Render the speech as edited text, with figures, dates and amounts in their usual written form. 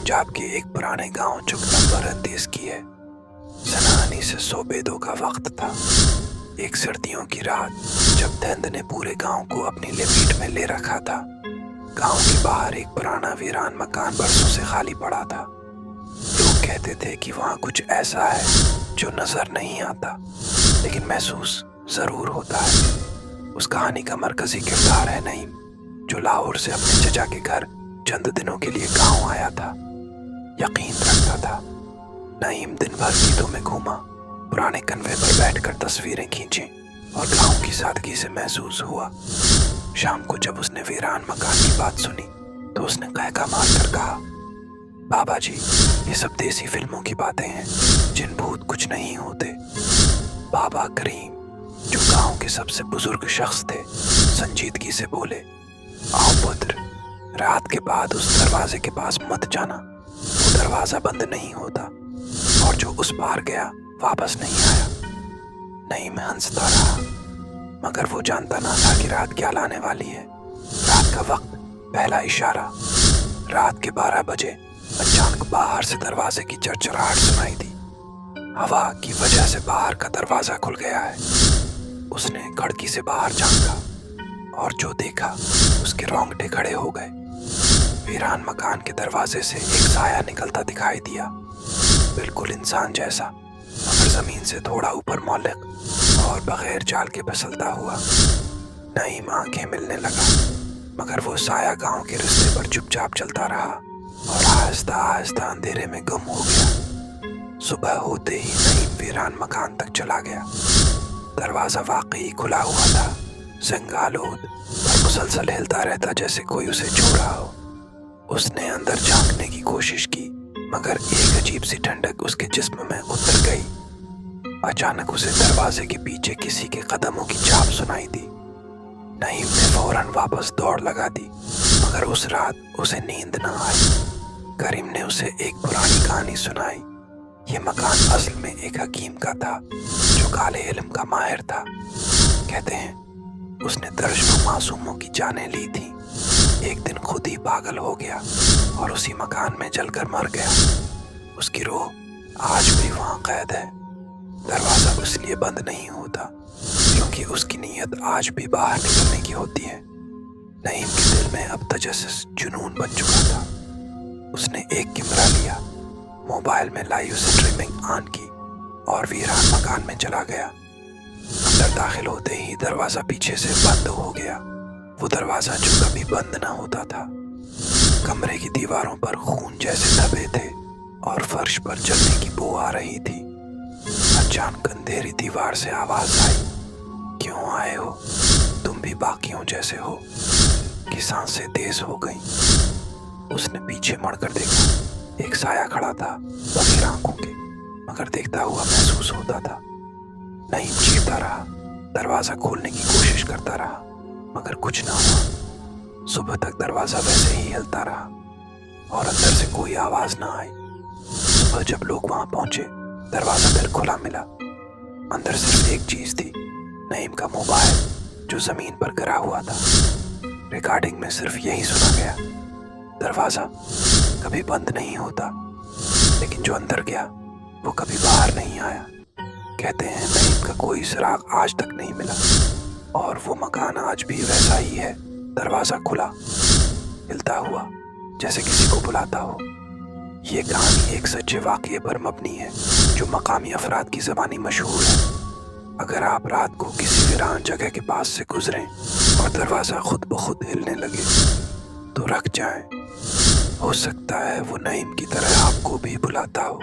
پنجاب کے ایک پرانے گاؤں جو نمبر اندیز کی ہے۔ سنانی سے 100 بیدوں کا وقت تھا۔ ایک سردیوں کی رات جب دھند نے پورے گاؤں کو اپنی لپیٹ میں لے رکھا تھا۔ گاؤں کے باہر ایک پرانا ویران مکان برسوں سے خالی پڑا تھا۔ لوگ کہتے تھے کہ وہاں کچھ ایسا ہے جو نظر نہیں آتا لیکن محسوس ضرور ہوتا ہے۔ اس کہانی کا مرکزی کردار ہے نعیم، جو لاہور سے اپنے چچا کے گھر چند دنوں کے لیے گاؤں آیا تھا۔ یقین رکھتا تھا۔ نعیم دن بھر گیتوں میں گھوما، پرانے کنوے پر بیٹھ کر تصویریں کھینچیں اور گاؤں کی سادگی سے محسوس ہوا۔ شام کو جب اس نے ویران مکان کی بات سنی تو اس نے قہقہ مار کر کہا، بابا جی، یہ سب دیسی فلموں کی باتیں ہیں، جن بھوت کچھ نہیں ہوتے۔ بابا کریم، جو گاؤں کے سب سے بزرگ شخص تھے، سنجیدگی سے بولے، آؤ پتر، رات کے بعد اس دروازے کے پاس مت جانا، وہ دروازہ بند نہیں ہوتا، اور جو اس پار گیا واپس نہیں آیا۔ نعیم ہنستا رہا، مگر وہ جانتا نہ تھا کہ رات کیا لانے والی ہے۔ رات کا وقت، پہلا اشارہ۔ رات کے 12 بجے اچانک باہر سے دروازے کی چرچراہٹ سنائی دی۔ ہوا کی وجہ سے باہر کا دروازہ کھل گیا ہے۔ اس نے کھڑکی سے باہر جھانکا اور جو دیکھا اس کے رونگٹے کھڑے ہو گئے۔ ویران مکان کے دروازے سے ایک سایہ نکلتا دکھائی دیا، بالکل انسان جیسا، مگر زمین سے تھوڑا اوپر معلق اور بغیر جال کے پھسلتا ہوا۔ نعیم آنکھیں ملنے لگا، مگر وہ سایہ گاؤں کے رستے پر چپ چاپ چلتا رہا اور آہستہ آہستہ اندھیرے میں گم ہو گیا۔ صبح ہوتے ہی نعیم ویران مکان تک چلا گیا۔ دروازہ واقعی کھلا ہوا تھا، زنگ آلود اور مسلسل ہلتا رہتا جیسے کوئی اسے چھو رہا ہو۔ اس نے اندر جھانکنے کی کوشش کی، مگر ایک عجیب سی ٹھنڈک اس کے جسم میں اتر گئی۔ اچانک اسے دروازے کے پیچھے کسی کے قدموں کی چھاپ سنائی دی۔ نعیم نے فوراً واپس دوڑ لگا دی، مگر اس رات اسے نیند نہ آئی۔ کریم نے اسے ایک پرانی کہانی سنائی۔ یہ مکان اصل میں ایک حکیم کا تھا جو کالے علم کا ماہر تھا۔ کہتے ہیں اس نے درجنوں معصوموں کی جانیں لی تھیں۔ ایک دن خود ہی پاگل ہو گیا اور اسی مکان میں جل کر مر گیا۔ اس کی روح آج بھی وہاں قید ہے۔ دروازہ اس لیے بند نہیں ہوتا کیونکہ اس کی نیت آج بھی باہر نکلنے کی ہوتی ہے۔ نعیم کے دل میں اب تجسس جنون بن چکا تھا۔ اس نے ایک کیمرہ لیا، موبائل میں لائیو سٹریمنگ آن کی اور ویران مکان میں چلا گیا۔ اندر داخل ہوتے ہی دروازہ پیچھے سے بند ہو گیا، وہ دروازہ جو کبھی بند نہ ہوتا تھا۔ کمرے کی دیواروں پر خون جیسے دھبے تھے اور فرش پر جلنے کی بو آ رہی تھی۔ اچانک اندھیری دیوار سے آواز آئی، کیوں آئے ہو؟ تم بھی باقیوں جیسے ہو۔ کی سانسیں تیز ہو گئیں۔ اس نے پیچھے مڑ کر دیکھا، ایک سایہ کھڑا تھا، بغیر آنکھوں کے، مگر دیکھتا ہوا محسوس ہوتا تھا۔ نعیم چیختا رہا، دروازہ کھولنے کی کوشش کرتا رہا، مگر کچھ نہ ہوا۔ صبح تک دروازہ ویسے ہی ہلتا رہا اور اندر سے کوئی آواز نہ آئی۔ صبح جب لوگ وہاں پہنچے، دروازہ پھر کھلا ملا۔ اندر صرف ایک چیز تھی، نعیم کا موبائل جو زمین پر گرا ہوا تھا۔ ریکارڈنگ میں صرف یہی سنا گیا، دروازہ کبھی بند نہیں ہوتا، لیکن جو اندر گیا وہ کبھی باہر نہیں آیا۔ کہتے ہیں نعیم کا کوئی سراغ آج تک نہیں ملا اور وہ مکان آج بھی ویسا ہی ہے، دروازہ کھلا، ہلتا ہوا جیسے کسی کو بلاتا ہو۔ یہ کہانی ایک سچے واقعے پر مبنی ہے جو مقامی افراد کی زبانی مشہور ہے۔ اگر آپ رات کو کسی ویران جگہ کے پاس سے گزریں اور دروازہ خود بخود ہلنے لگے تو رک جائیں، ہو سکتا ہے وہ نعیم کی طرح آپ کو بھی بلاتا ہو۔